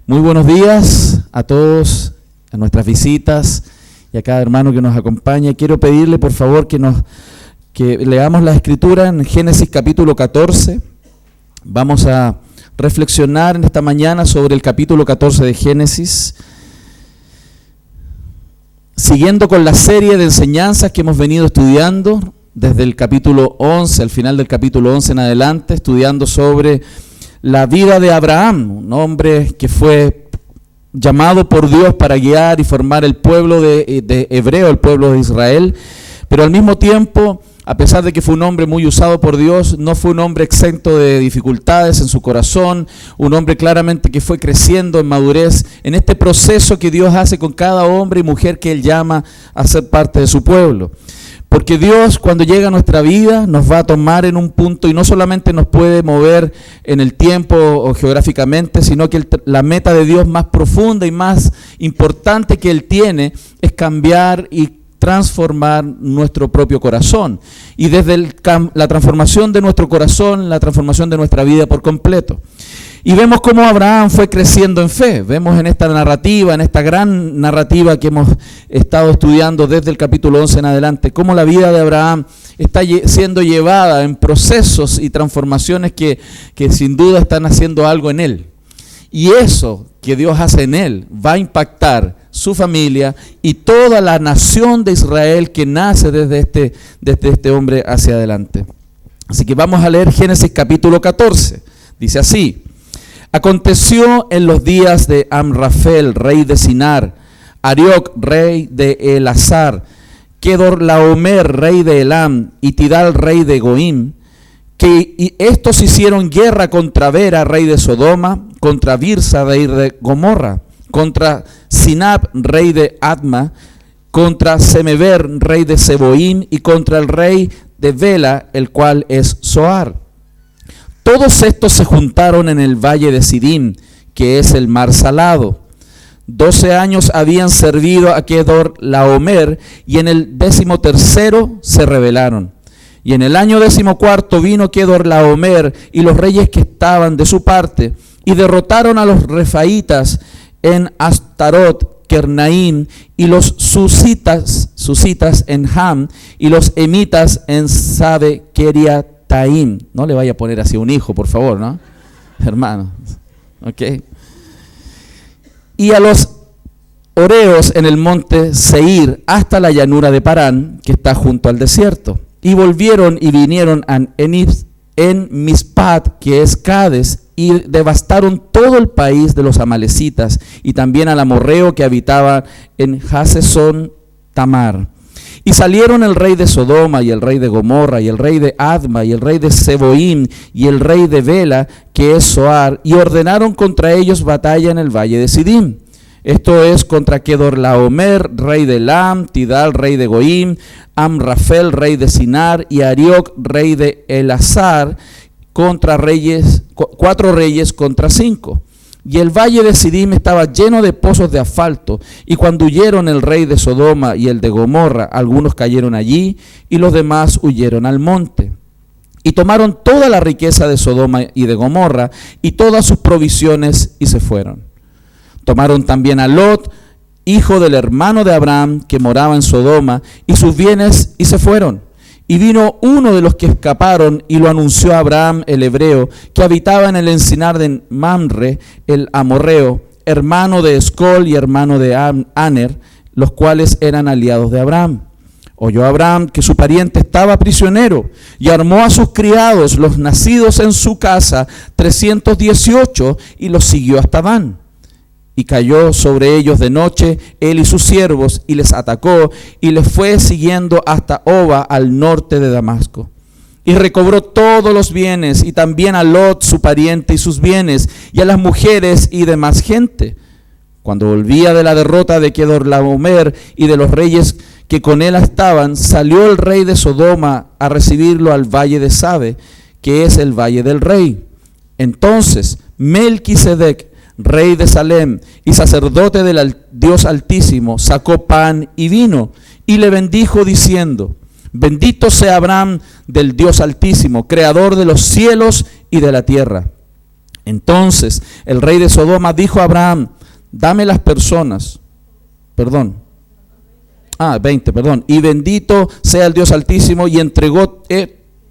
Muy buenos días a todos, a nuestras visitas y a cada hermano que nos acompaña. Quiero pedirle por favor que leamos la escritura en Génesis capítulo 14. Vamos a reflexionar en esta mañana sobre el capítulo 14 de Génesis, siguiendo con la serie de enseñanzas que hemos venido estudiando desde el capítulo 11, al final del capítulo 11 en adelante, estudiando sobre la vida de Abraham, un hombre que fue llamado por Dios para guiar y formar el pueblo de hebreo, el pueblo de Israel, pero al mismo tiempo, a pesar de que fue un hombre muy usado por Dios, no fue un hombre exento de dificultades en su corazón, un hombre claramente que fue creciendo en madurez en este proceso que Dios hace con cada hombre y mujer que Él llama a ser parte de su pueblo. Porque Dios, cuando llega a nuestra vida, nos va a tomar en un punto y no solamente nos puede mover en el tiempo o geográficamente, sino que la meta de Dios más profunda y más importante que Él tiene es cambiar y transformar nuestro propio corazón. Y desde la transformación de nuestro corazón, la transformación de nuestra vida por completo. Y vemos cómo Abraham fue creciendo en fe. Vemos en esta narrativa, en esta gran narrativa que hemos estado estudiando desde el capítulo 11 en adelante, cómo la vida de Abraham está siendo llevada en procesos y transformaciones que sin duda están haciendo algo en él. Y eso que Dios hace en él va a impactar su familia y toda la nación de Israel que nace desde este hombre hacia adelante. Así que vamos a leer Génesis capítulo 14. Dice así: Aconteció en los días de Amrafel, rey de Sinar, Arioc, rey de Elasar, Kedorlaomer, rey de Elam, y Tidal, rey de Goim, que estos hicieron guerra contra Vera, rey de Sodoma, contra Birsa, rey de Gomorra, contra Sinab, rey de Adma, contra Semeber, rey de Seboim, y contra el rey de Bela, el cual es Zoar. Todos estos se juntaron en el valle de Sidim, que es el mar salado. 12 años habían servido a Kedorlaomer, y en el 13º se rebelaron. Y en el año 14 vino Kedorlaomer y los reyes que estaban de su parte, y derrotaron a los refaitas en Astarot, Kernaim, y los susitas en Ham, y los emitas en Sabe Keriat. No le vaya a poner así un hijo, por favor, ¿no? Hermano. ¿Ok? Y a los oreos en el monte Seir hasta la llanura de Parán, que está junto al desierto. Y volvieron y vinieron en Mispat, que es Cades, y devastaron todo el país de los amalecitas, y también al amorreo que habitaba en Hasesón Tamar. Y salieron el rey de Sodoma, y el rey de Gomorra, y el rey de Adma, y el rey de Seboim, y el rey de Bela, que es Zoar, y ordenaron contra ellos batalla en el valle de Sidim. Esto es contra Kedorlaomer, rey de Elam, Tidal, rey de Goim, Amrafel, rey de Sinar, y Arioc, rey de Elasar, contra 4 reyes contra 5. Y el valle de Sidim estaba lleno de pozos de asfalto, y cuando huyeron el rey de Sodoma y el de Gomorra, algunos cayeron allí, y los demás huyeron al monte. Y tomaron toda la riqueza de Sodoma y de Gomorra, y todas sus provisiones, y se fueron. Tomaron también a Lot, hijo del hermano de Abraham, que moraba en Sodoma, y sus bienes, y se fueron. Y vino uno de los que escaparon y lo anunció a Abraham el hebreo, que habitaba en el encinar de Mamre, el amorreo, hermano de Escol y hermano de Aner, los cuales eran aliados de Abraham. Oyó Abraham que su pariente estaba prisionero, y armó a sus criados, los nacidos en su casa, 318, y los siguió hasta Dan. Y cayó sobre ellos de noche él y sus siervos, y les atacó, y les fue siguiendo hasta Oba, al norte de Damasco. Y recobró todos los bienes, y también a Lot su pariente y sus bienes, y a las mujeres y demás gente. Cuando volvía de la derrota de Kedorlaomer y de los reyes que con él estaban, salió el rey de Sodoma a recibirlo al valle de Sabe, que es el valle del rey. Entonces Melquisedec, rey de Salem y sacerdote del Dios Altísimo, sacó pan y vino y le bendijo diciendo: Bendito sea Abraham del Dios Altísimo, creador de los cielos y de la tierra. Entonces el rey de Sodoma dijo a Abraham, dame las personas, 20, y bendito sea el Dios Altísimo, y entregó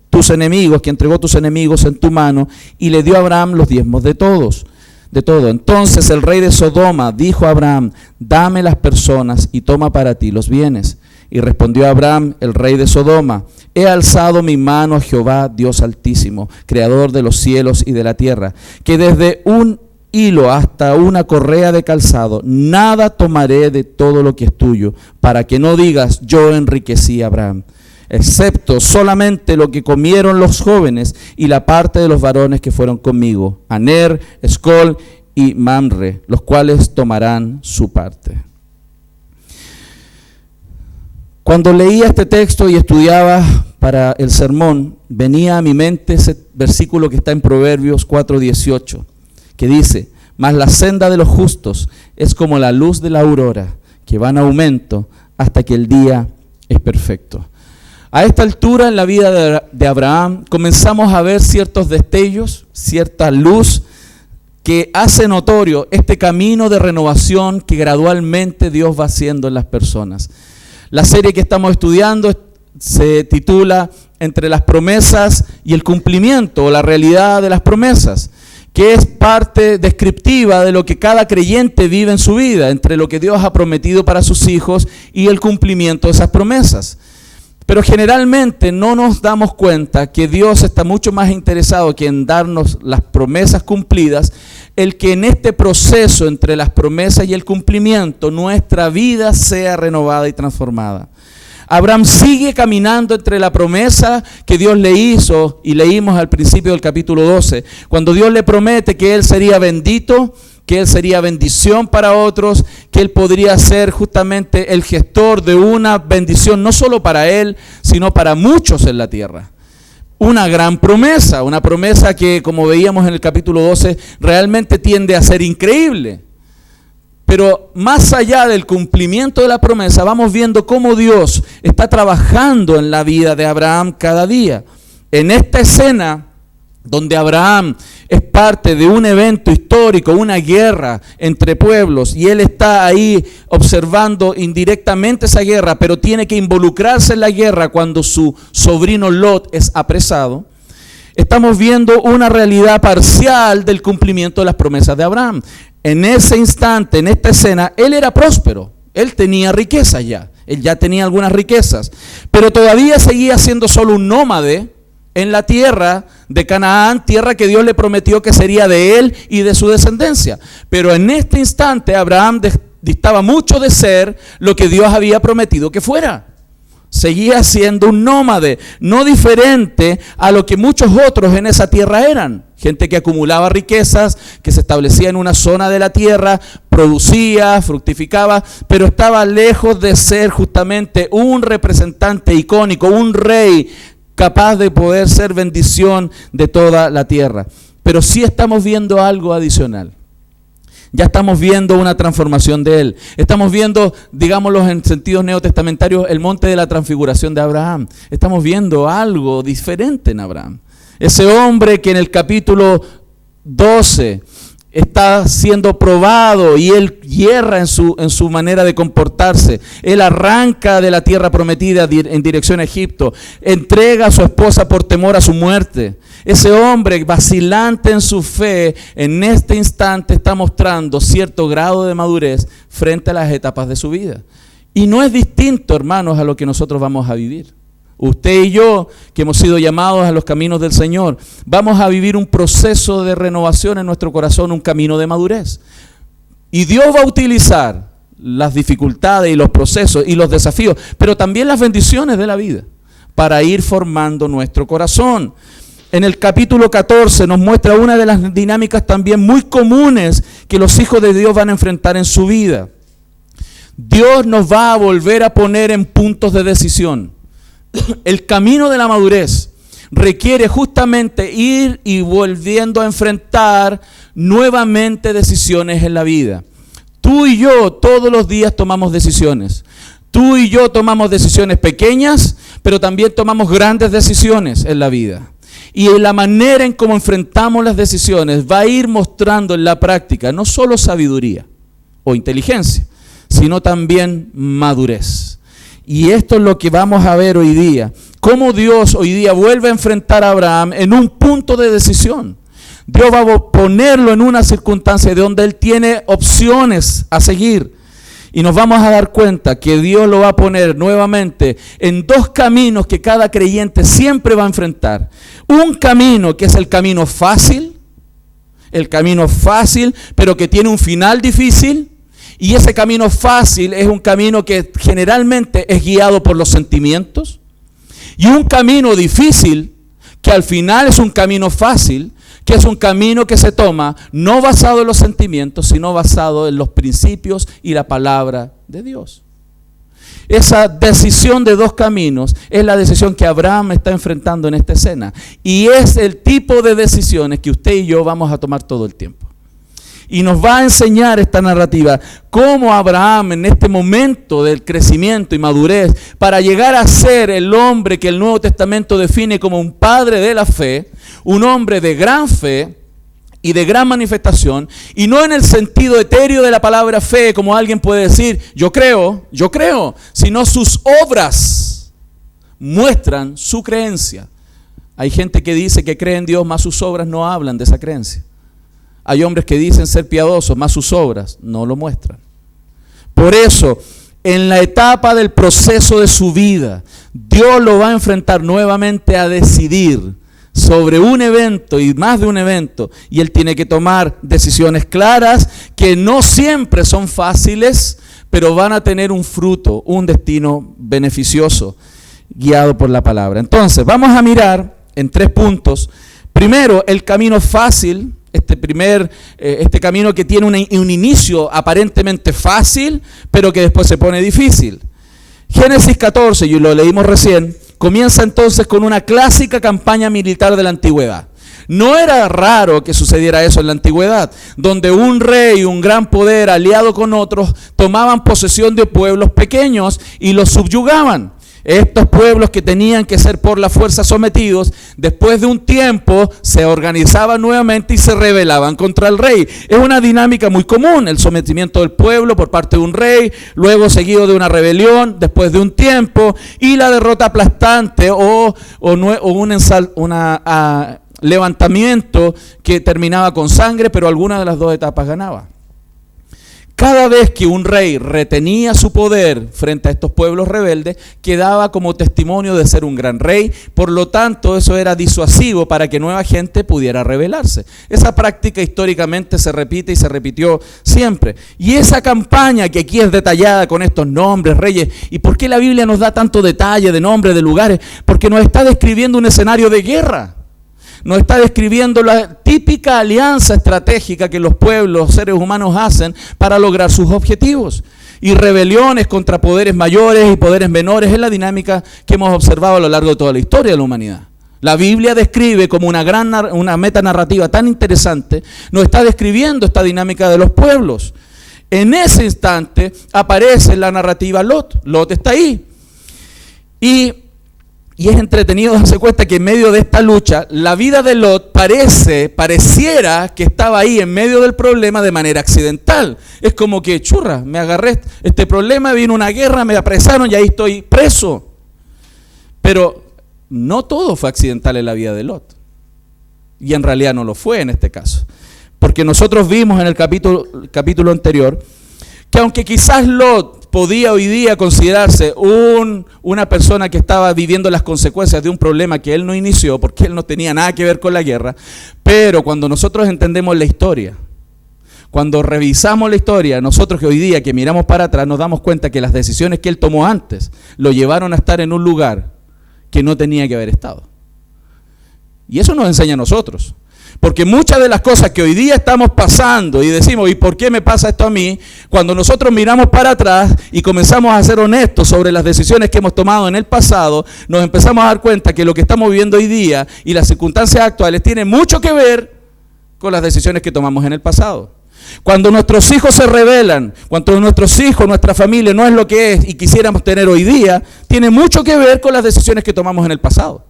tus enemigos en tu mano, y le dio a Abraham los diezmos de todo. Entonces el rey de Sodoma dijo a Abraham, dame las personas y toma para ti los bienes. Y respondió Abraham, el rey de Sodoma, he alzado mi mano a Jehová, Dios Altísimo, creador de los cielos y de la tierra, que desde un hilo hasta una correa de calzado, nada tomaré de todo lo que es tuyo, para que no digas, yo enriquecí a Abraham, excepto solamente lo que comieron los jóvenes y la parte de los varones que fueron conmigo, Aner, Escol y Mamre, los cuales tomarán su parte. Cuando leía este texto y estudiaba para el sermón, venía a mi mente ese versículo que está en Proverbios 4:18, que dice, mas la senda de los justos es como la luz de la aurora, que va en aumento hasta que el día es perfecto. A esta altura en la vida de Abraham comenzamos a ver ciertos destellos, cierta luz que hace notorio este camino de renovación que gradualmente Dios va haciendo en las personas. La serie que estamos estudiando se titula Entre las promesas y el cumplimiento, o la realidad de las promesas, que es parte descriptiva de lo que cada creyente vive en su vida, entre lo que Dios ha prometido para sus hijos y el cumplimiento de esas promesas. Pero generalmente no nos damos cuenta que Dios está mucho más interesado que en darnos las promesas cumplidas, el que en este proceso entre las promesas y el cumplimiento nuestra vida sea renovada y transformada. Abraham sigue caminando entre la promesa que Dios le hizo, y leímos al principio del capítulo 12, cuando Dios le promete que él sería bendito, que él sería bendición para otros, que él podría ser justamente el gestor de una bendición, no solo para él, sino para muchos en la tierra. Una gran promesa, una promesa que, como veíamos en el capítulo 12, realmente tiende a ser increíble. Pero más allá del cumplimiento de la promesa, vamos viendo cómo Dios está trabajando en la vida de Abraham cada día. En esta escena, donde Abraham es parte de un evento histórico, una guerra entre pueblos, y él está ahí observando indirectamente esa guerra, pero tiene que involucrarse en la guerra cuando su sobrino Lot es apresado. Estamos viendo una realidad parcial del cumplimiento de las promesas de Abraham. En ese instante, en esta escena, él era próspero, él tenía riqueza ya, él ya tenía algunas riquezas, pero todavía seguía siendo solo un nómade en la tierra de Canaán, tierra que Dios le prometió que sería de él y de su descendencia. Pero en este instante Abraham distaba mucho de ser lo que Dios había prometido que fuera. Seguía siendo un nómade, no diferente a lo que muchos otros en esa tierra eran. Gente que acumulaba riquezas, que se establecía en una zona de la tierra, producía, fructificaba, pero estaba lejos de ser justamente un representante icónico, un rey capaz de poder ser bendición de toda la tierra. Pero sí estamos viendo algo adicional. Ya estamos viendo una transformación de él. Estamos viendo, digámoslo en sentidos neotestamentarios, el monte de la transfiguración de Abraham. Estamos viendo algo diferente en Abraham. Ese hombre que en el capítulo 12 está siendo probado y él hierra en su manera de comportarse. Él arranca de la tierra prometida en dirección a Egipto. Entrega a su esposa por temor a su muerte. Ese hombre vacilante en su fe, en este instante está mostrando cierto grado de madurez frente a las etapas de su vida. Y no es distinto, hermanos, a lo que nosotros vamos a vivir. Usted y yo, que hemos sido llamados a los caminos del Señor, vamos a vivir un proceso de renovación en nuestro corazón, un camino de madurez. Y Dios va a utilizar las dificultades y los procesos y los desafíos, pero también las bendiciones de la vida, para ir formando nuestro corazón. En el capítulo 14 nos muestra una de las dinámicas también muy comunes que los hijos de Dios van a enfrentar en su vida. Dios nos va a volver a poner en puntos de decisión. El camino de la madurez requiere justamente ir y volviendo a enfrentar nuevamente decisiones en la vida. Tú y yo todos los días tomamos decisiones. Tú y yo tomamos decisiones pequeñas, pero también tomamos grandes decisiones en la vida. Y la manera en cómo enfrentamos las decisiones va a ir mostrando en la práctica no solo sabiduría o inteligencia, sino también madurez. Y esto es lo que vamos a ver hoy día. Cómo Dios hoy día vuelve a enfrentar a Abraham en un punto de decisión. Dios va a ponerlo en una circunstancia de donde él tiene opciones a seguir. Y nos vamos a dar cuenta que Dios lo va a poner nuevamente en dos caminos que cada creyente siempre va a enfrentar. Un camino que es el camino fácil, pero que tiene un final difícil. Y ese camino fácil es un camino que generalmente es guiado por los sentimientos. Y un camino difícil, que al final es un camino fácil, que es un camino que se toma no basado en los sentimientos, sino basado en los principios y la palabra de Dios. Esa decisión de dos caminos es la decisión que Abraham está enfrentando en esta escena. Y es el tipo de decisiones que usted y yo vamos a tomar todo el tiempo. Y nos va a enseñar esta narrativa cómo Abraham en este momento del crecimiento y madurez, para llegar a ser el hombre que el Nuevo Testamento define como un padre de la fe, un hombre de gran fe y de gran manifestación, y no en el sentido etéreo de la palabra fe, como alguien puede decir, yo creo, sino sus obras muestran su creencia. Hay gente que dice que cree en Dios, mas sus obras no hablan de esa creencia. Hay hombres que dicen ser piadosos, mas sus obras no lo muestran. Por eso, en la etapa del proceso de su vida, Dios lo va a enfrentar nuevamente a decidir sobre un evento y más de un evento. Y él tiene que tomar decisiones claras que no siempre son fáciles, pero van a tener un fruto, un destino beneficioso, guiado por la palabra. Entonces, vamos a mirar en 3 puntos. Primero, el camino fácil. Este camino que tiene un inicio aparentemente fácil, pero que después se pone difícil. Génesis 14, y lo leímos recién, comienza entonces con una clásica campaña militar de la antigüedad. No era raro que sucediera eso en la antigüedad, donde un rey, un gran poder aliado con otros, tomaban posesión de pueblos pequeños y los subyugaban. Estos pueblos que tenían que ser por la fuerza sometidos, después de un tiempo se organizaban nuevamente y se rebelaban contra el rey. Es una dinámica muy común, el sometimiento del pueblo por parte de un rey, luego seguido de una rebelión, después de un tiempo, y la derrota aplastante o un levantamiento que terminaba con sangre, pero alguna de las dos etapas ganaba. Cada vez que un rey retenía su poder frente a estos pueblos rebeldes, quedaba como testimonio de ser un gran rey. Por lo tanto, eso era disuasivo para que nueva gente pudiera rebelarse. Esa práctica históricamente se repite y se repitió siempre. Y esa campaña que aquí es detallada con estos nombres, reyes, ¿y por qué la Biblia nos da tanto detalle de nombres, de lugares? Porque nos está describiendo un escenario de guerra. Nos está describiendo la típica alianza estratégica que los pueblos, seres humanos hacen para lograr sus objetivos. Y rebeliones contra poderes mayores y poderes menores es la dinámica que hemos observado a lo largo de toda la historia de la humanidad. La Biblia describe como una metanarrativa tan interesante, nos está describiendo esta dinámica de los pueblos. En ese instante aparece la narrativa Lot. Lot está ahí. Y es entretenido darse cuenta que en medio de esta lucha, la vida de Lot pareciera que estaba ahí en medio del problema de manera accidental. Es como que, churra, me agarré este problema, vino una guerra, me apresaron y ahí estoy preso. Pero no todo fue accidental en la vida de Lot. Y en realidad no lo fue en este caso. Porque nosotros vimos en el capítulo anterior que aunque quizás Lot podía hoy día considerarse una persona que estaba viviendo las consecuencias de un problema que él no inició, porque él no tenía nada que ver con la guerra, pero cuando nosotros entendemos la historia, cuando revisamos la historia, nosotros que hoy día que miramos para atrás nos damos cuenta que las decisiones que él tomó antes lo llevaron a estar en un lugar que no tenía que haber estado. Y eso nos enseña a nosotros. Porque muchas de las cosas que hoy día estamos pasando y decimos, ¿y por qué me pasa esto a mí? Cuando nosotros miramos para atrás y comenzamos a ser honestos sobre las decisiones que hemos tomado en el pasado, nos empezamos a dar cuenta que lo que estamos viviendo hoy día y las circunstancias actuales tienen mucho que ver con las decisiones que tomamos en el pasado. Cuando nuestros hijos se rebelan, cuando nuestros hijos, nuestra familia no es lo que es y quisiéramos tener hoy día, tiene mucho que ver con las decisiones que tomamos en el pasado.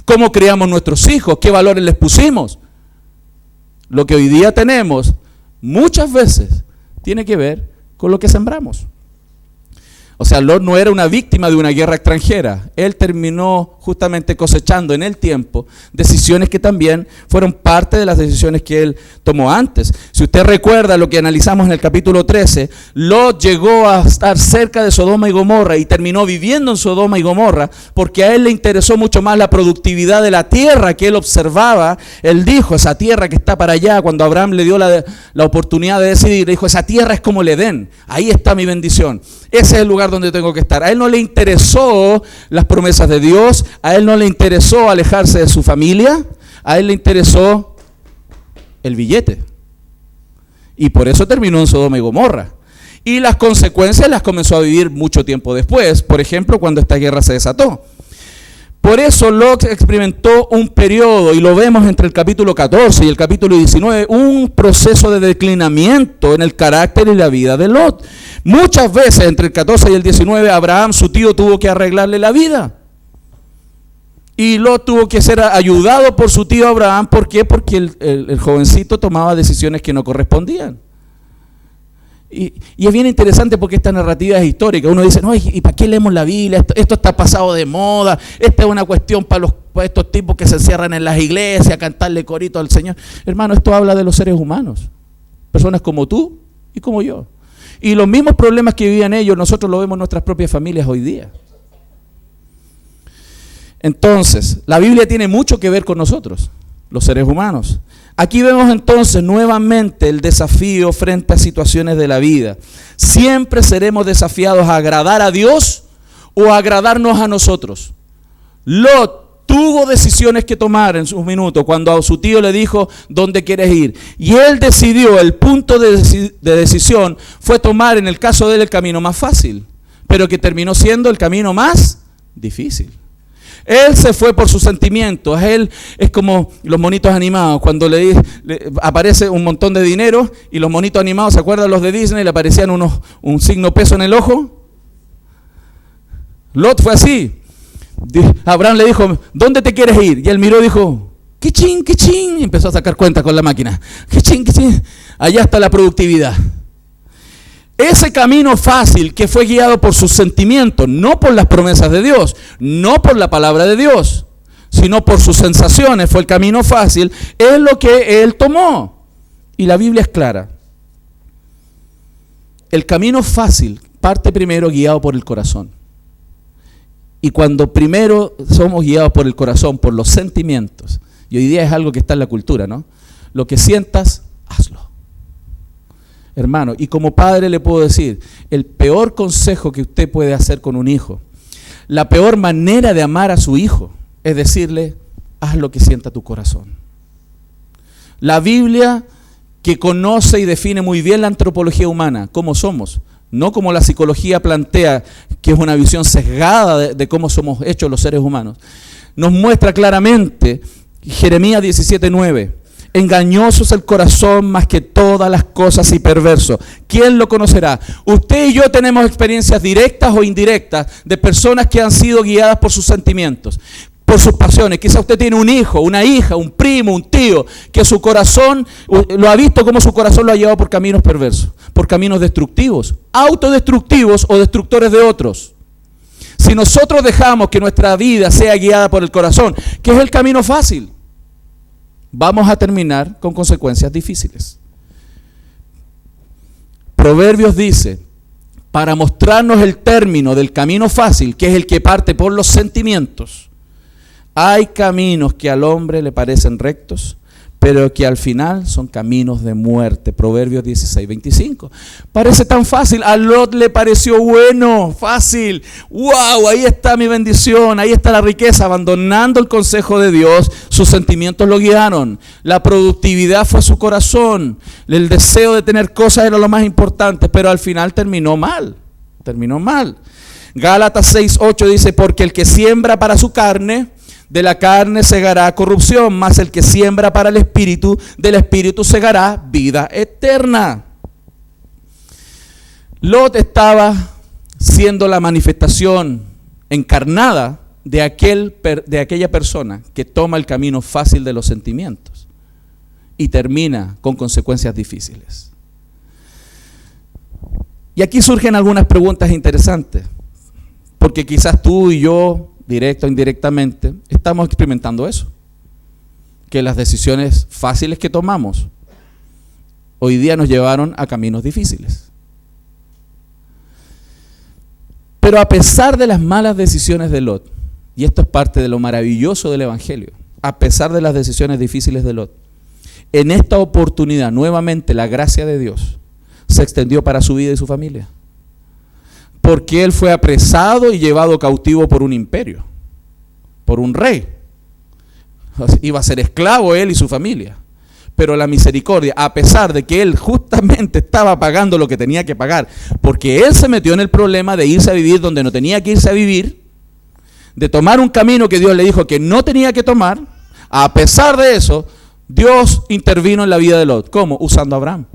cómo criamos nuestros hijos, qué valores les pusimos. Lo que hoy día tenemos muchas veces tiene que ver con lo que sembramos. O sea, Lot no era una víctima de una guerra extranjera. Él terminó justamente cosechando en el tiempo decisiones que también fueron parte de las decisiones que él tomó antes. Si usted recuerda lo que analizamos en el capítulo 13, Lot llegó a estar cerca de Sodoma y Gomorra y terminó viviendo en Sodoma y Gomorra porque a él le interesó mucho más la productividad de la tierra que él observaba. Él dijo, esa tierra que está para allá, cuando Abraham le dio la oportunidad de decidir, dijo, esa tierra es como el Edén, ahí está mi bendición. Ese es el lugar donde tengo que estar. A él no le interesó las promesas de Dios, a él no le interesó alejarse de su familia, a él le interesó el billete. Y por eso terminó en Sodoma y Gomorra. Y las consecuencias las comenzó a vivir mucho tiempo después, por ejemplo, cuando esta guerra se desató. Por eso Lot experimentó un periodo, y lo vemos entre el capítulo 14 y el capítulo 19, un proceso de declinamiento en el carácter y la vida de Lot. Muchas veces entre el 14 y el 19, Abraham, su tío, tuvo que arreglarle la vida. Y Lot tuvo que ser ayudado por su tío Abraham. ¿Por qué? Porque el jovencito tomaba decisiones que no correspondían. Y es bien interesante porque esta narrativa es histórica. Uno dice, no, ¿y para qué leemos la Biblia? Esto está pasado de moda. Esta es una cuestión para estos tipos que se encierran en las iglesias a cantarle corito al Señor. Hermano, esto habla de los seres humanos. Personas como tú y como yo. Y los mismos problemas que vivían ellos, nosotros lo vemos en nuestras propias familias hoy día. Entonces, la Biblia tiene mucho que ver con nosotros, los seres humanos. Aquí vemos entonces nuevamente el desafío frente a situaciones de la vida. Siempre seremos desafiados a agradar a Dios o a agradarnos a nosotros. Lot tuvo decisiones que tomar en sus minutos cuando a su tío le dijo, ¿dónde quieres ir? Y él decidió, el punto de decisión fue tomar en el caso de él el camino más fácil, pero que terminó siendo el camino más difícil. Él se fue por sus sentimientos. Él es como los monitos animados. Cuando le aparece un montón de dinero y los monitos animados, ¿se acuerdan los de Disney? Le aparecían un signo peso en el ojo. Lot fue así. Abraham le dijo, ¿dónde te quieres ir? Y él miró y dijo, ¡qué chin, qué chin! Y empezó a sacar cuenta con la máquina. ¡Qué chin, qué chin! Allá está la productividad. Ese camino fácil que fue guiado por sus sentimientos, no por las promesas de Dios, no por la palabra de Dios, sino por sus sensaciones, fue el camino fácil, es lo que él tomó. Y la Biblia es clara. El camino fácil parte primero guiado por el corazón. Y cuando primero somos guiados por el corazón, por los sentimientos, y hoy día es algo que está en la cultura, ¿no? Lo que sientas, hazlo. Hermano, y como padre le puedo decir, el peor consejo que usted puede hacer con un hijo, la peor manera de amar a su hijo, es decirle, haz lo que sienta tu corazón. La Biblia, que conoce y define muy bien la antropología humana, cómo somos, no como la psicología plantea, que es una visión sesgada de cómo somos hechos los seres humanos, nos muestra claramente, Jeremías 17:9, engañoso es el corazón más que todas las cosas y perverso. ¿Quién lo conocerá? Usted y yo tenemos experiencias directas o indirectas de personas que han sido guiadas por sus sentimientos, por sus pasiones. Quizá usted tiene un hijo, una hija, un primo, un tío, que su corazón, lo ha visto como su corazón lo ha llevado por caminos perversos, por caminos destructivos, autodestructivos o destructores de otros. Si nosotros dejamos que nuestra vida sea guiada por el corazón, que es el camino fácil, vamos a terminar con consecuencias difíciles. Proverbios dice, para mostrarnos el término del camino fácil, que es el que parte por los sentimientos, hay caminos que al hombre le parecen rectos, pero que al final son caminos de muerte. Proverbios 16:25. Parece tan fácil, a Lot le pareció bueno, fácil. ¡Wow! Ahí está mi bendición, ahí está la riqueza. Abandonando el consejo de Dios, sus sentimientos lo guiaron. La productividad fue su corazón. El deseo de tener cosas era lo más importante, pero al final terminó mal. Terminó mal. Gálatas 6:8 dice, porque el que siembra para su carne, de la carne segará corrupción, mas el que siembra para el espíritu, del espíritu segará vida eterna. Lot estaba siendo la manifestación encarnada de aquella persona que toma el camino fácil de los sentimientos y termina con consecuencias difíciles. Y aquí surgen algunas preguntas interesantes, porque quizás tú y yo, directo o indirectamente, estamos experimentando eso, que las decisiones fáciles que tomamos hoy día nos llevaron a caminos difíciles. Pero a pesar de las malas decisiones de Lot, y esto es parte de lo maravilloso del Evangelio, a pesar de las decisiones difíciles de Lot, en esta oportunidad nuevamente la gracia de Dios se extendió para su vida y su familia. Porque él fue apresado y llevado cautivo por un imperio, por un rey. Iba a ser esclavo él y su familia. Pero la misericordia, a pesar de que él justamente estaba pagando lo que tenía que pagar, porque él se metió en el problema de irse a vivir donde no tenía que irse a vivir, de tomar un camino que Dios le dijo que no tenía que tomar, a pesar de eso, Dios intervino en la vida de Lot. ¿Cómo? Usando a Abraham,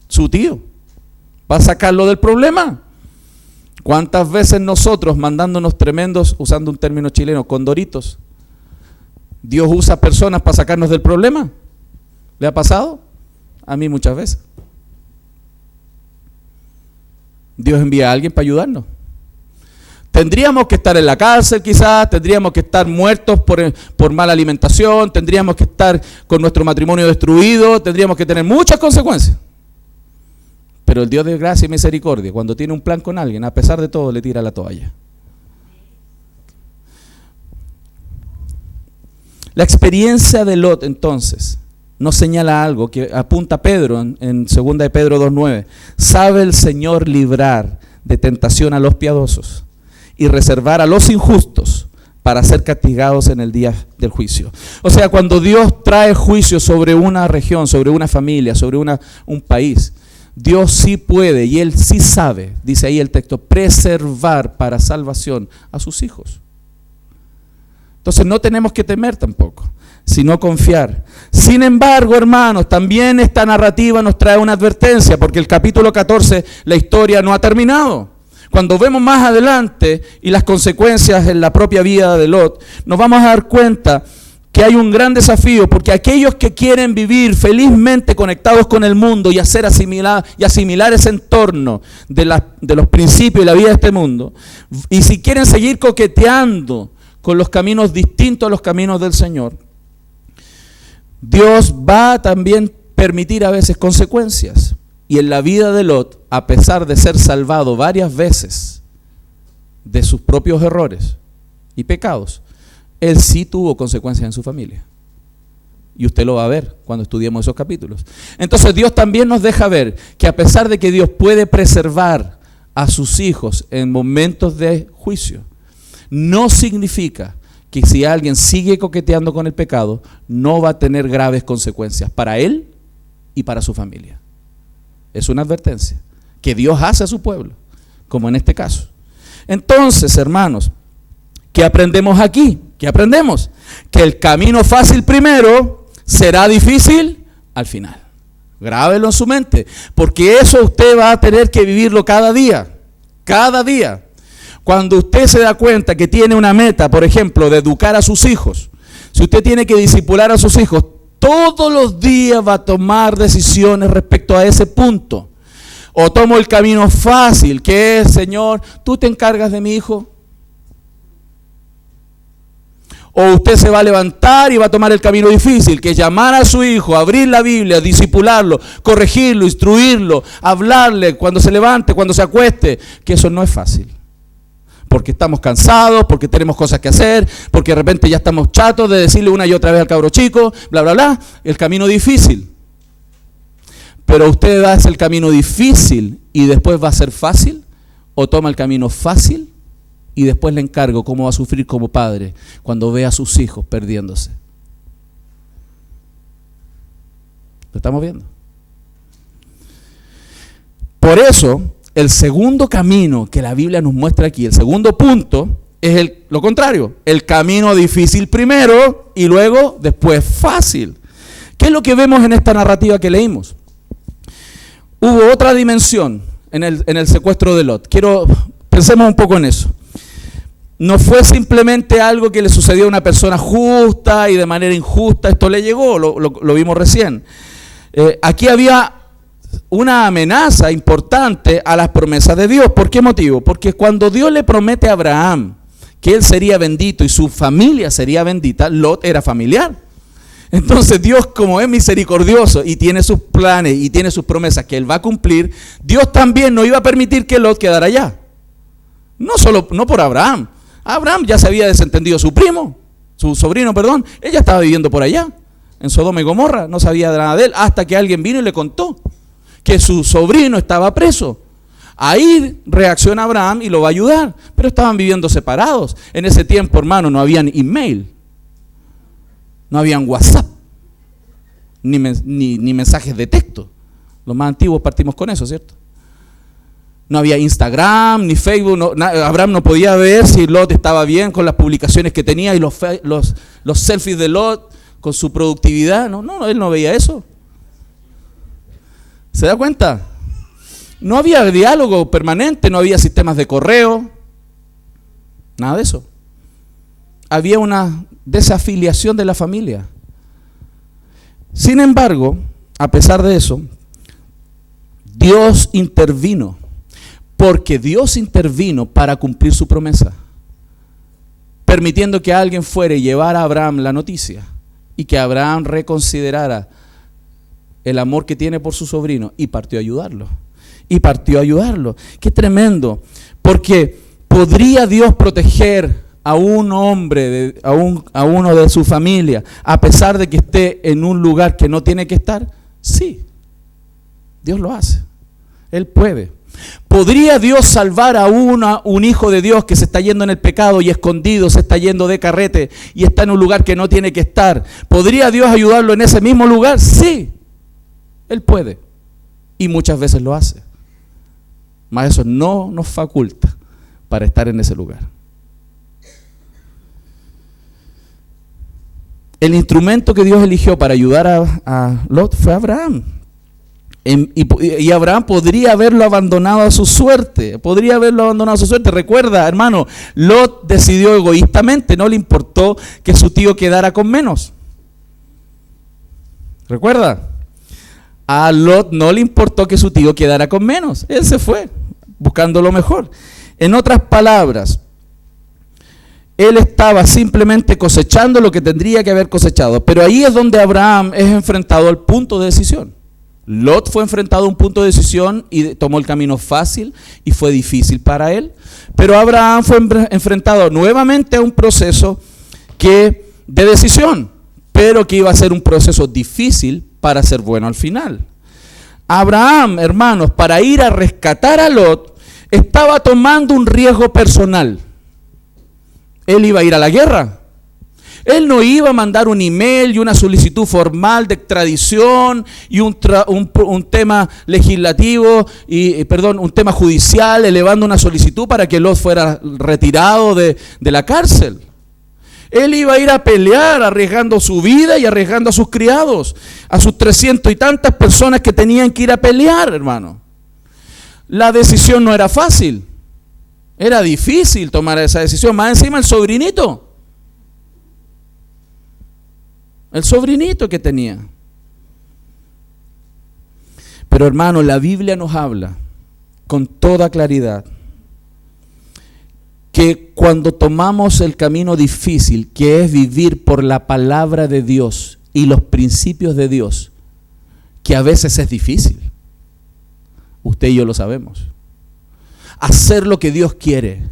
su tío, para sacarlo del problema. ¿Cuántas veces nosotros mandándonos tremendos, usando un término chileno, condoritos, Dios usa personas para sacarnos del problema? ¿Le ha pasado? A mí muchas veces. Dios envía a alguien para ayudarnos. Tendríamos que estar en la cárcel quizás, tendríamos que estar muertos por mala alimentación, tendríamos que estar con nuestro matrimonio destruido, tendríamos que tener muchas consecuencias. Pero el Dios de gracia y misericordia, cuando tiene un plan con alguien, a pesar de todo, le tira la toalla. La experiencia de Lot, entonces, nos señala algo que apunta Pedro en 2 de Pedro 2:9. Sabe el Señor librar de tentación a los piadosos y reservar a los injustos para ser castigados en el día del juicio. O sea, cuando Dios trae juicio sobre una región, sobre una familia, sobre un país, Dios sí puede y Él sí sabe, dice ahí el texto, preservar para salvación a sus hijos. Entonces no tenemos que temer tampoco, sino confiar. Sin embargo, hermanos, también esta narrativa nos trae una advertencia, porque el capítulo 14, la historia no ha terminado. Cuando vemos más adelante y las consecuencias en la propia vida de Lot, nos vamos a dar cuenta que hay un gran desafío, porque aquellos que quieren vivir felizmente conectados con el mundo y hacer asimilar ese entorno de los principios y la vida de este mundo, y si quieren seguir coqueteando con los caminos distintos a los caminos del Señor, Dios va a también permitir a veces consecuencias. Y en la vida de Lot, a pesar de ser salvado varias veces de sus propios errores y pecados, él sí tuvo consecuencias en su familia. Y usted lo va a ver cuando estudiemos esos capítulos. Entonces Dios también nos deja ver que a pesar de que Dios puede preservar a sus hijos en momentos de juicio, no significa que si alguien sigue coqueteando con el pecado, no va a tener graves consecuencias para él y para su familia. Es una advertencia que Dios hace a su pueblo, como en este caso. Entonces, hermanos, ¿qué aprendemos aquí? ¿Qué aprendemos? Que el camino fácil primero será difícil al final. Grábelo en su mente, porque eso usted va a tener que vivirlo cada día. Cada día. Cuando usted se da cuenta que tiene una meta, por ejemplo, de educar a sus hijos, si usted tiene que discipular a sus hijos, todos los días va a tomar decisiones respecto a ese punto. O tomo el camino fácil, que es, Señor, ¿tú te encargas de mi hijo? O usted se va a levantar y va a tomar el camino difícil, que es llamar a su hijo, abrir la Biblia, discipularlo, corregirlo, instruirlo, hablarle cuando se levante, cuando se acueste, que eso no es fácil. Porque estamos cansados, porque tenemos cosas que hacer, porque de repente ya estamos chatos de decirle una y otra vez al cabro chico, bla, bla, bla, el camino difícil. Pero usted hace el camino difícil y después va a ser fácil, o toma el camino fácil y después le encargo cómo va a sufrir como padre cuando ve a sus hijos perdiéndose. ¿Lo estamos viendo? Por eso, el segundo camino que la Biblia nos muestra aquí, el segundo punto, es lo contrario. El camino difícil primero y luego después fácil. ¿Qué es lo que vemos en esta narrativa que leímos? Hubo otra dimensión en el secuestro de Lot. Pensemos un poco en eso. No fue simplemente algo que le sucedió a una persona justa y de manera injusta, esto le llegó, lo vimos recién. Aquí había una amenaza importante a las promesas de Dios. ¿Por qué motivo? Porque cuando Dios le promete a Abraham que él sería bendito y su familia sería bendita, Lot era familiar. Entonces Dios, como es misericordioso y tiene sus planes y tiene sus promesas que él va a cumplir, Dios también no iba a permitir que Lot quedara allá. No por Abraham. Abraham ya se había desentendido su sobrino, él ya estaba viviendo por allá, en Sodoma y Gomorra, no sabía nada de él, hasta que alguien vino y le contó que su sobrino estaba preso. Ahí reacciona Abraham y lo va a ayudar, pero estaban viviendo separados. En ese tiempo, hermano, no habían email, no habían WhatsApp, ni mensajes de texto. Los más antiguos partimos con eso, ¿cierto? No había Instagram, ni Facebook. Abraham no podía ver si Lot estaba bien con las publicaciones que tenía y los selfies de Lot con su productividad. No, él no veía eso. ¿Se da cuenta? No había diálogo permanente, no había sistemas de correo, nada de eso. Había una desafiliación de la familia. Sin embargo, a pesar de eso, Dios intervino. Porque Dios intervino para cumplir su promesa, permitiendo que alguien fuera y llevara a Abraham la noticia y que Abraham reconsiderara el amor que tiene por su sobrino y partió a ayudarlo. ¡Qué tremendo! Porque ¿podría Dios proteger a un hombre, a uno de su familia, a pesar de que esté en un lugar que no tiene que estar? Sí, Dios lo hace. Él puede. ¿Podría Dios salvar a un hijo de Dios que se está yendo en el pecado y escondido, se está yendo de carrete y está en un lugar que no tiene que estar? ¿Podría Dios ayudarlo en ese mismo lugar? Sí, Él puede. Y muchas veces lo hace. Mas eso no nos faculta para estar en ese lugar. El instrumento que Dios eligió para ayudar a Lot fue Abraham. Y Abraham podría haberlo abandonado a su suerte. Recuerda, hermano, Lot decidió egoístamente, no le importó que su tío quedara con menos. Recuerda, a Lot no le importó que su tío quedara con menos. Él se fue buscando lo mejor. En otras palabras, él estaba simplemente cosechando lo que tendría que haber cosechado. Pero ahí es donde Abraham es enfrentado al punto de decisión. Lot fue enfrentado a un punto de decisión y tomó el camino fácil y fue difícil para él. Pero Abraham fue enfrentado nuevamente a un proceso de decisión, pero que iba a ser un proceso difícil para ser bueno al final. Abraham, hermanos, para ir a rescatar a Lot, estaba tomando un riesgo personal. Él iba a ir a la guerra. Él no iba a mandar un email y una solicitud formal de extradición y un tema legislativo, un tema judicial, elevando una solicitud para que Lot fuera retirado de la cárcel. Él iba a ir a pelear, arriesgando su vida y arriesgando a sus criados, a sus 300 y tantas personas que tenían que ir a pelear, hermano. La decisión no era fácil, era difícil tomar esa decisión, más encima el sobrinito que tenía. Pero hermano, la Biblia nos habla con toda claridad que cuando tomamos el camino difícil, que es vivir por la palabra de Dios y los principios de Dios, que a veces es difícil, usted y yo lo sabemos, hacer lo que Dios quiere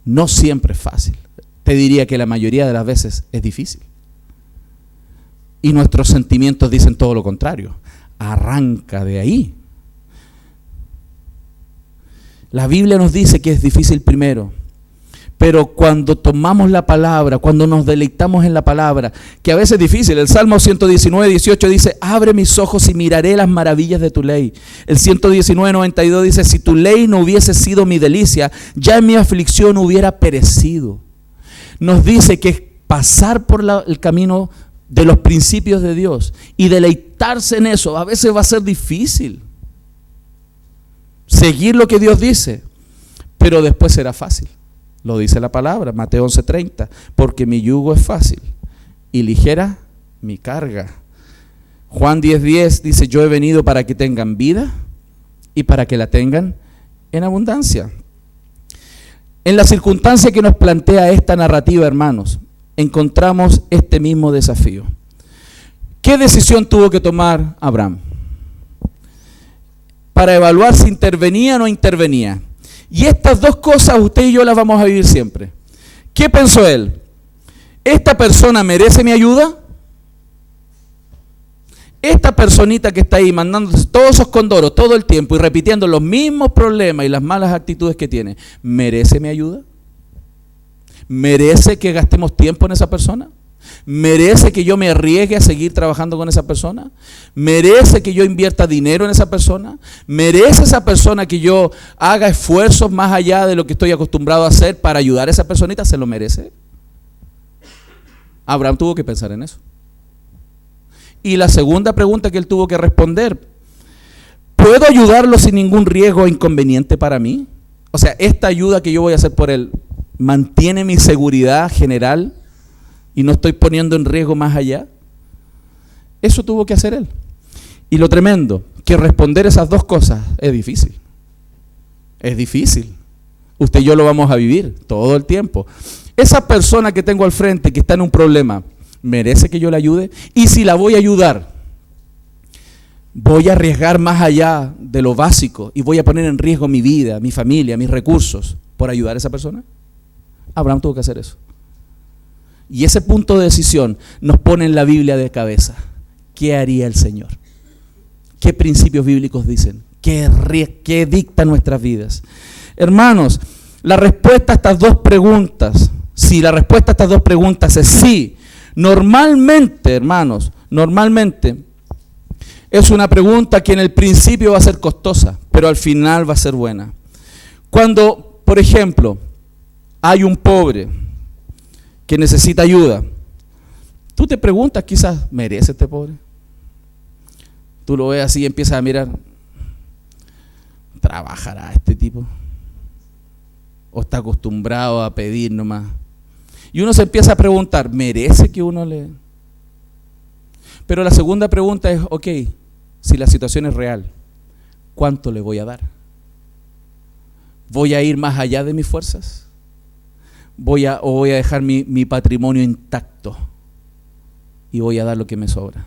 no siempre es fácil. Te diría que la mayoría de las veces es difícil. Y nuestros sentimientos dicen todo lo contrario. Arranca de ahí. La Biblia nos dice que es difícil primero, pero cuando tomamos la palabra, cuando nos deleitamos en la palabra, que a veces es difícil. El Salmo 119, 18 dice: abre mis ojos y miraré las maravillas de tu ley. El 119, 92 dice: si tu ley no hubiese sido mi delicia, ya en mi aflicción hubiera perecido. Nos dice que pasar por el camino de los principios de Dios y deleitarse en eso a veces va a ser difícil. Seguir lo que Dios dice, pero después será fácil. Lo dice la palabra, Mateo 11:30, porque mi yugo es fácil y ligera mi carga. Juan 10:10 dice, yo he venido para que tengan vida y para que la tengan en abundancia. En la circunstancia que nos plantea esta narrativa, hermanos, encontramos este mismo desafío. ¿Qué decisión tuvo que tomar Abraham? Para evaluar si intervenía o no intervenía. Y estas dos cosas usted y yo las vamos a vivir siempre. ¿Qué pensó él? ¿Esta persona merece mi ayuda? Esta personita que está ahí mandándose todos esos condoros todo el tiempo y repitiendo los mismos problemas y las malas actitudes que tiene, ¿merece mi ayuda? ¿Merece que gastemos tiempo en esa persona? ¿Merece que yo me arriesgue a seguir trabajando con esa persona? ¿Merece que yo invierta dinero en esa persona? ¿Merece esa persona que yo haga esfuerzos más allá de lo que estoy acostumbrado a hacer para ayudar a esa personita? ¿Se lo merece? Abraham tuvo que pensar en eso. Y la segunda pregunta que él tuvo que responder, ¿puedo ayudarlo sin ningún riesgo o inconveniente para mí? O sea, esta ayuda que yo voy a hacer por él, ¿mantiene mi seguridad general y no estoy poniendo en riesgo más allá? Eso tuvo que hacer él. Y lo tremendo, que responder esas dos cosas es difícil. Es difícil. Usted y yo lo vamos a vivir todo el tiempo. Esa persona que tengo al frente que está en un problema, ¿merece que yo la ayude? Y si la voy a ayudar, ¿voy a arriesgar más allá de lo básico y voy a poner en riesgo mi vida, mi familia, mis recursos por ayudar a esa persona? Abraham tuvo que hacer eso. Y ese punto de decisión nos pone en la Biblia de cabeza. ¿Qué haría el Señor? ¿Qué principios bíblicos dicen? ¿Qué dictan nuestras vidas? Hermanos, la respuesta a estas dos preguntas, si la respuesta a estas dos preguntas es sí, normalmente, hermanos, es una pregunta que en el principio va a ser costosa, pero al final va a ser buena. Cuando, por ejemplo, hay un pobre que necesita ayuda, tú te preguntas quizás, ¿merece este pobre? Tú lo ves así y empiezas a mirar, ¿trabajará este tipo? ¿O está acostumbrado a pedir nomás? Y uno se empieza a preguntar, ¿merece que uno le...? Pero la segunda pregunta es, ok, si la situación es real, ¿cuánto le voy a dar? ¿Voy a ir más allá de mis fuerzas? ¿Voy a dejar mi patrimonio intacto y voy a dar lo que me sobra?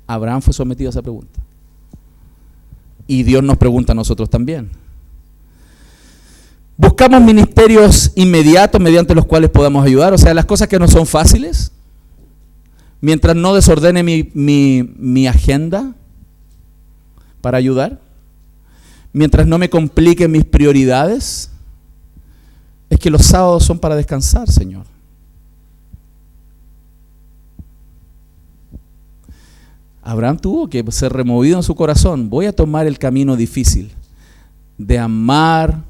Abraham fue sometido a esa pregunta. Y Dios nos pregunta a nosotros también. Buscamos ministerios inmediatos mediante los cuales podamos ayudar, o sea, las cosas que no son fáciles, mientras no desordene mi agenda para ayudar, mientras no me complique mis prioridades. Es que los sábados son para descansar, Señor. Abraham tuvo que ser removido en su corazón. Voy a tomar el camino difícil de amar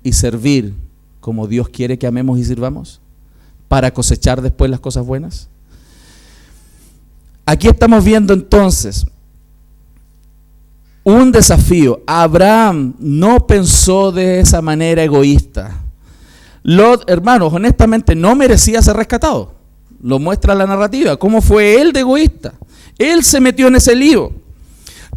y servir como Dios quiere que amemos y sirvamos para cosechar después las cosas buenas. Aquí estamos viendo entonces un desafío. Abraham no pensó de esa manera egoísta. Lot, hermanos, honestamente no merecía ser rescatado. Lo muestra la narrativa. ¿Cómo fue él de egoísta? Él se metió en ese lío.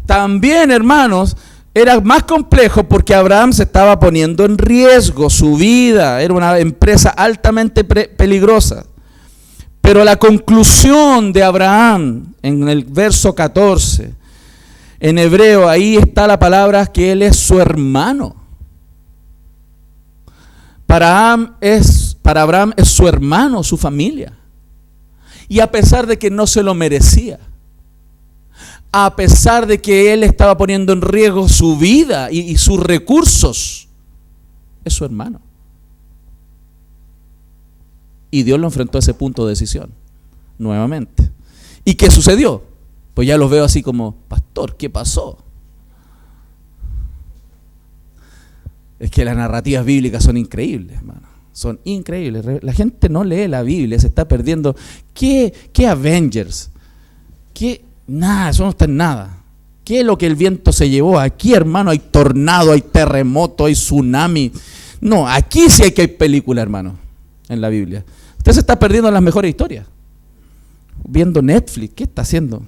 También, hermanos, era más complejo porque Abraham se estaba poniendo en riesgo su vida. Era una empresa altamente peligrosa. Pero la conclusión de Abraham, en el verso 14, en hebreo, ahí está la palabra que él es su hermano. Para Abraham es su hermano, su familia. Y a pesar de que no se lo merecía, a pesar de que él estaba poniendo en riesgo su vida y sus recursos, es su hermano. Y Dios lo enfrentó a ese punto de decisión, nuevamente. ¿Y qué sucedió? Pues ya los veo así como, pastor, ¿qué pasó? Es que las narrativas bíblicas son increíbles, hermano. Son increíbles. La gente no lee la Biblia, se está perdiendo. ¿Qué Avengers? Nada, eso no está en nada. ¿Qué es lo que el viento se llevó? Aquí, hermano, hay tornado, hay terremoto, hay tsunami. No, aquí sí hay que hay película, hermano, en la Biblia. Usted se está perdiendo las mejores historias. Viendo Netflix, ¿qué está haciendo?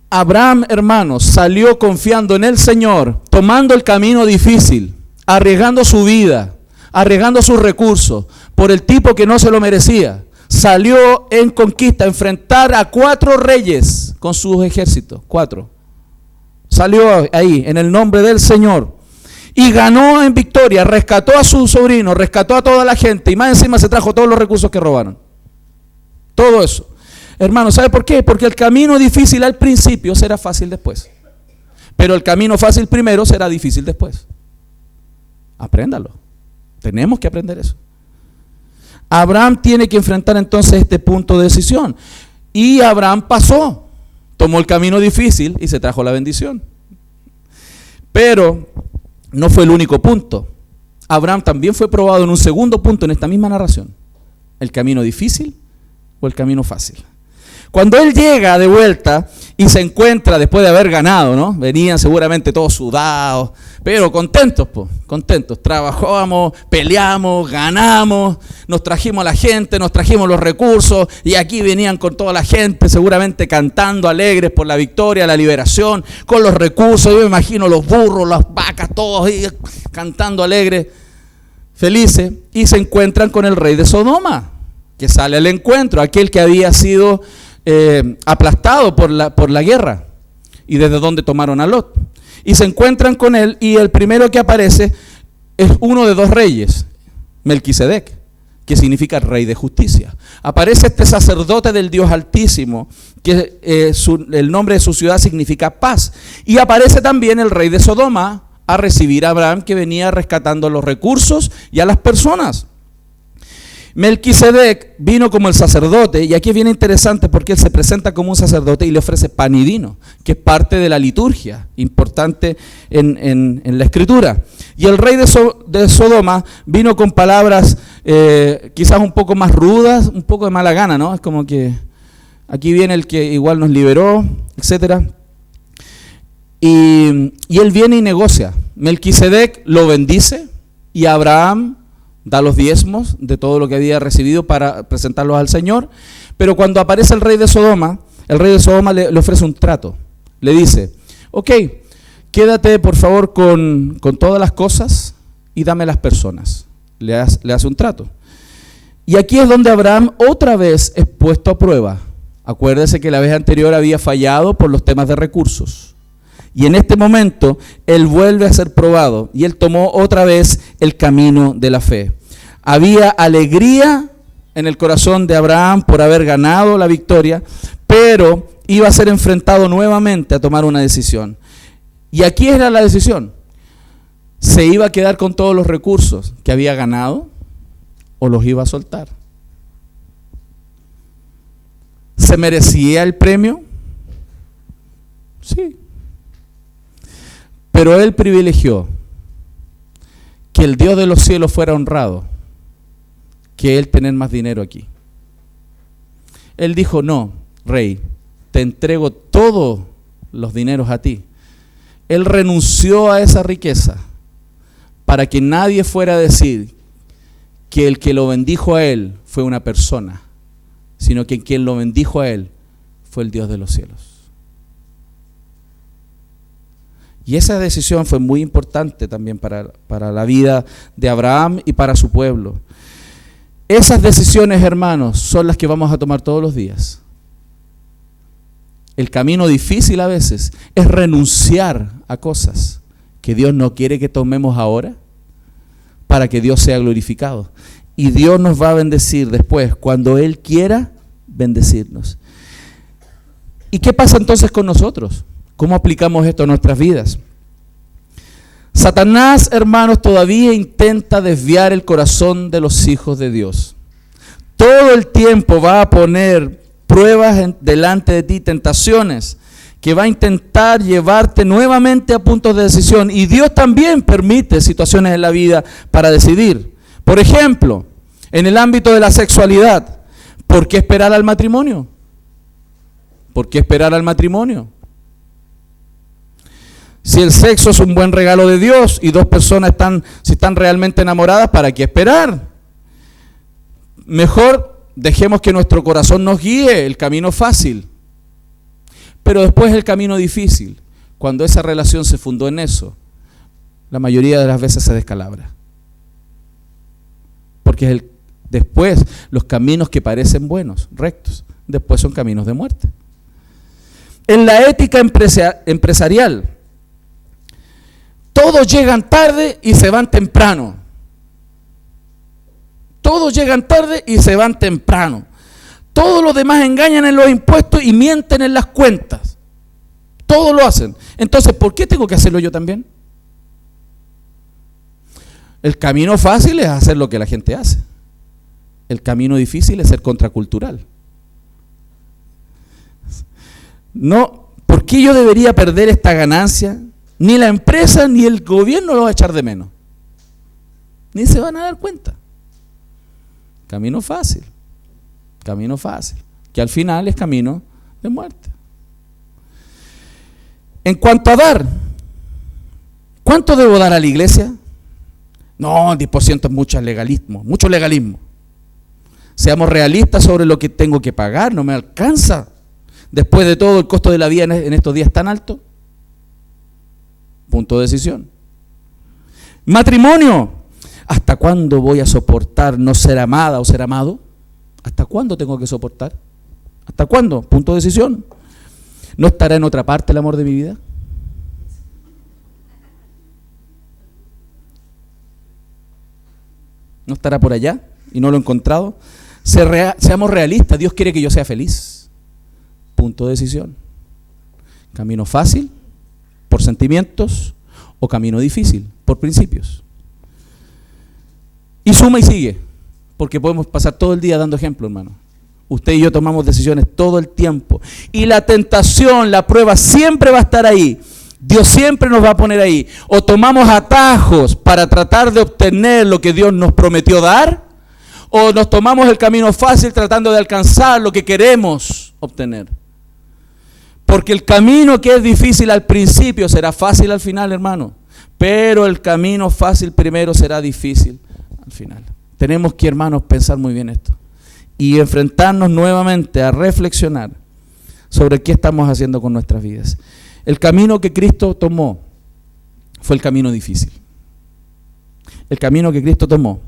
Abraham, hermanos, salió confiando en el Señor, tomando el camino difícil, arriesgando su vida, arriesgando sus recursos, por el tipo que no se lo merecía. Salió en conquista a enfrentar a 4 reyes con sus ejércitos, 4. Salió ahí en el nombre del Señor y ganó en victoria, rescató a su sobrino, rescató a toda la gente y más encima se trajo todos los recursos que robaron. Todo eso. Hermano, ¿sabe por qué? Porque el camino difícil al principio será fácil después. Pero el camino fácil primero será difícil después. Apréndalo. Tenemos que aprender eso. Abraham tiene que enfrentar entonces este punto de decisión. Y Abraham pasó. Tomó el camino difícil y se trajo la bendición. Pero no fue el único punto. Abraham también fue probado en un segundo punto en esta misma narración. ¿El camino difícil o el camino fácil? Cuando él llega de vuelta y se encuentra después de haber ganado, ¿no? Venían seguramente todos sudados, pero contentos, pues, contentos. Trabajamos, peleamos, ganamos, nos trajimos a la gente, nos trajimos los recursos y aquí venían con toda la gente, seguramente cantando alegres por la victoria, la liberación, con los recursos. Yo me imagino los burros, las vacas, todos ahí cantando alegres, felices, y se encuentran con el rey de Sodoma, que sale al encuentro, aquel que había sido aplastado por la guerra y desde donde tomaron a Lot. Y se encuentran con él y el primero que aparece es uno de 2 reyes, Melquisedec, que significa rey de justicia. Aparece este sacerdote del Dios Altísimo, que el nombre de su ciudad significa paz. Y aparece también el rey de Sodoma a recibir a Abraham, que venía rescatando los recursos y a las personas. Melquisedec vino como el sacerdote, y aquí es bien interesante porque él se presenta como un sacerdote y le ofrece pan y vino, que es parte de la liturgia, importante en la escritura. Y el rey de Sodoma vino con palabras quizás un poco más rudas, un poco de mala gana, ¿no? Es como que aquí viene el que igual nos liberó, etc. Y él viene y negocia. Melquisedec lo bendice y Abraham da los diezmos de todo lo que había recibido para presentarlos al Señor. Pero cuando aparece el rey de Sodoma le ofrece un trato. Le dice, ok, quédate por favor con todas las cosas y dame las personas. Le hace un trato. Y aquí es donde Abraham otra vez es puesto a prueba. Acuérdese que la vez anterior había fallado por los temas de recursos. Y en este momento, él vuelve a ser probado y él tomó otra vez el camino de la fe. Había alegría en el corazón de Abraham por haber ganado la victoria, pero iba a ser enfrentado nuevamente a tomar una decisión. Y aquí era la decisión. ¿Se iba a quedar con todos los recursos que había ganado o los iba a soltar? ¿Se merecía el premio? Sí. Pero él privilegió que el Dios de los cielos fuera honrado, que él tener más dinero aquí. Él dijo, no, rey, te entrego todos los dineros a ti. Él renunció a esa riqueza para que nadie fuera a decir que el que lo bendijo a él fue una persona, sino que quien lo bendijo a él fue el Dios de los cielos. Y esa decisión fue muy importante también para la vida de Abraham y para su pueblo. Esas decisiones, hermanos, son las que vamos a tomar todos los días. El camino difícil a veces es renunciar a cosas que Dios no quiere que tomemos ahora para que Dios sea glorificado. Y Dios nos va a bendecir después, cuando Él quiera bendecirnos. ¿Y qué pasa entonces con nosotros? ¿Cómo aplicamos esto a nuestras vidas? Satanás, hermanos, todavía intenta desviar el corazón de los hijos de Dios. Todo el tiempo va a poner pruebas delante de ti, tentaciones, que va a intentar llevarte nuevamente a puntos de decisión. Y Dios también permite situaciones en la vida para decidir. Por ejemplo, en el ámbito de la sexualidad, ¿por qué esperar al matrimonio? ¿Por qué esperar al matrimonio? Si el sexo es un buen regalo de Dios y dos personas si están realmente enamoradas, ¿para qué esperar? Mejor dejemos que nuestro corazón nos guíe el camino fácil. Pero después el camino difícil. Cuando esa relación se fundó en eso, la mayoría de las veces se descalabra. Porque después los caminos que parecen buenos, rectos, después son caminos de muerte. En la ética empresarial, todos llegan tarde y se van temprano. Todos llegan tarde y se van temprano. Todos los demás engañan en los impuestos y mienten en las cuentas. Todos lo hacen. Entonces, ¿por qué tengo que hacerlo yo también? El camino fácil es hacer lo que la gente hace. El camino difícil es ser contracultural. No, ¿por qué yo debería perder esta ganancia? Ni la empresa ni el gobierno lo va a echar de menos. Ni se van a dar cuenta. Camino fácil, que al final es camino de muerte. En cuanto a dar, ¿cuánto debo dar a la iglesia? No, 10% es mucho legalismo. Seamos realistas sobre lo que tengo que pagar, no me alcanza. Después de todo, el costo de la vida en estos días es tan alto. Punto de decisión. Matrimonio. ¿Hasta cuándo voy a soportar no ser amada o ser amado? ¿Hasta cuándo tengo que soportar? ¿Hasta cuándo? Punto de decisión. ¿No estará en otra parte el amor de mi vida? ¿No estará por allá y no lo he encontrado? Seamos realistas, Dios quiere que yo sea feliz. Punto de decisión. Camino fácil, por sentimientos, o camino difícil, por principios. Y suma y sigue, porque podemos pasar todo el día dando ejemplo, hermano. Usted y yo tomamos decisiones todo el tiempo. Y la tentación, la prueba siempre va a estar ahí. Dios siempre nos va a poner ahí. O tomamos atajos para tratar de obtener lo que Dios nos prometió dar, o nos tomamos el camino fácil tratando de alcanzar lo que queremos obtener. Porque el camino que es difícil al principio será fácil al final, hermano. Pero el camino fácil primero será difícil al final. Tenemos que, hermanos, pensar muy bien esto. Y enfrentarnos nuevamente a reflexionar sobre qué estamos haciendo con nuestras vidas. El camino que Cristo tomó fue el camino difícil. El camino que Cristo tomó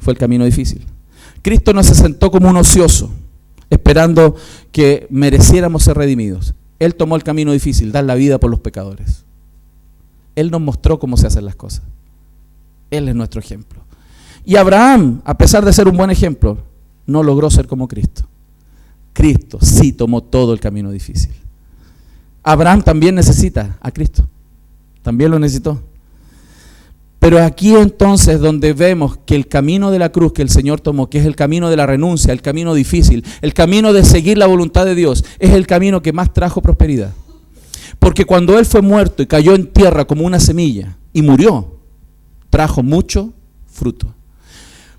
fue el camino difícil. Cristo no se sentó como un ocioso, esperando que mereciéramos ser redimidos. Él tomó el camino difícil, dar la vida por los pecadores. Él nos mostró cómo se hacen las cosas. Él es nuestro ejemplo. Y Abraham, a pesar de ser un buen ejemplo, no logró ser como Cristo. Cristo sí tomó todo el camino difícil. Abraham también necesita a Cristo. También lo necesitó. Pero aquí entonces donde vemos que el camino de la cruz que el Señor tomó, que es el camino de la renuncia, el camino difícil, el camino de seguir la voluntad de Dios, es el camino que más trajo prosperidad. Porque cuando Él fue muerto y cayó en tierra como una semilla y murió, trajo mucho fruto.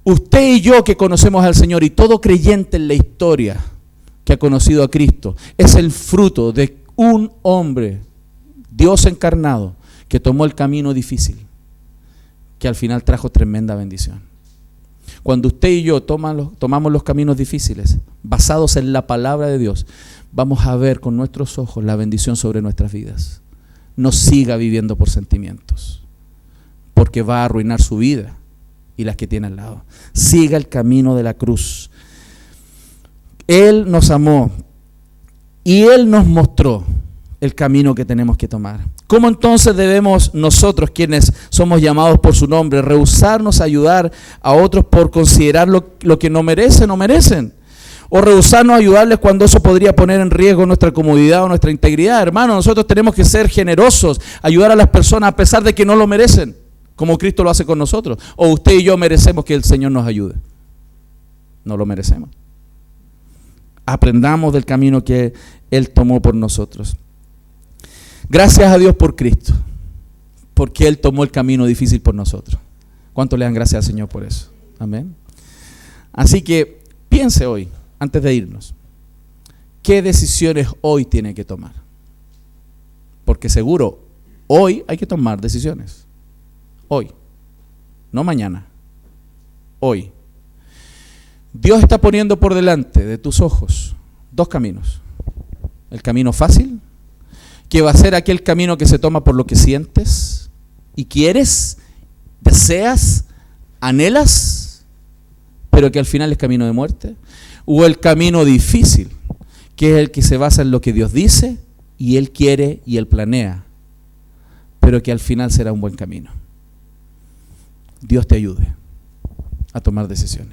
Usted y yo que conocemos al Señor y todo creyente en la historia que ha conocido a Cristo, es el fruto de un hombre, Dios encarnado, que tomó el camino difícil, que al final trajo tremenda bendición. Cuando usted y yo tomamos los caminos difíciles, basados en la palabra de Dios, vamos a ver con nuestros ojos la bendición sobre nuestras vidas. No siga viviendo por sentimientos, porque va a arruinar su vida y las que tiene al lado. Siga el camino de la cruz. Él nos amó y Él nos mostró el camino que tenemos que tomar. ¿Cómo entonces debemos nosotros, quienes somos llamados por su nombre, rehusarnos a ayudar a otros por considerar lo que no merecen o merecen? O rehusarnos a ayudarles cuando eso podría poner en riesgo nuestra comodidad o nuestra integridad. Hermano, nosotros tenemos que ser generosos, ayudar a las personas a pesar de que no lo merecen, como Cristo lo hace con nosotros. O usted y yo merecemos que el Señor nos ayude. No lo merecemos. Aprendamos del camino que Él tomó por nosotros. Gracias a Dios por Cristo, porque Él tomó el camino difícil por nosotros. ¿Cuánto le dan gracias al Señor por eso? Amén. Así que piense hoy, antes de irnos, ¿qué decisiones hoy tiene que tomar? Porque seguro Hoy hay que tomar decisiones. Hoy. No mañana. Hoy. Dios está poniendo por delante de tus ojos dos caminos. El camino fácil, que va a ser aquel camino que se toma por lo que sientes y quieres, deseas, anhelas, pero que al final es camino de muerte. O el camino difícil, que es el que se basa en lo que Dios dice y Él quiere y Él planea, pero que al final será un buen camino. Dios te ayude a tomar decisiones.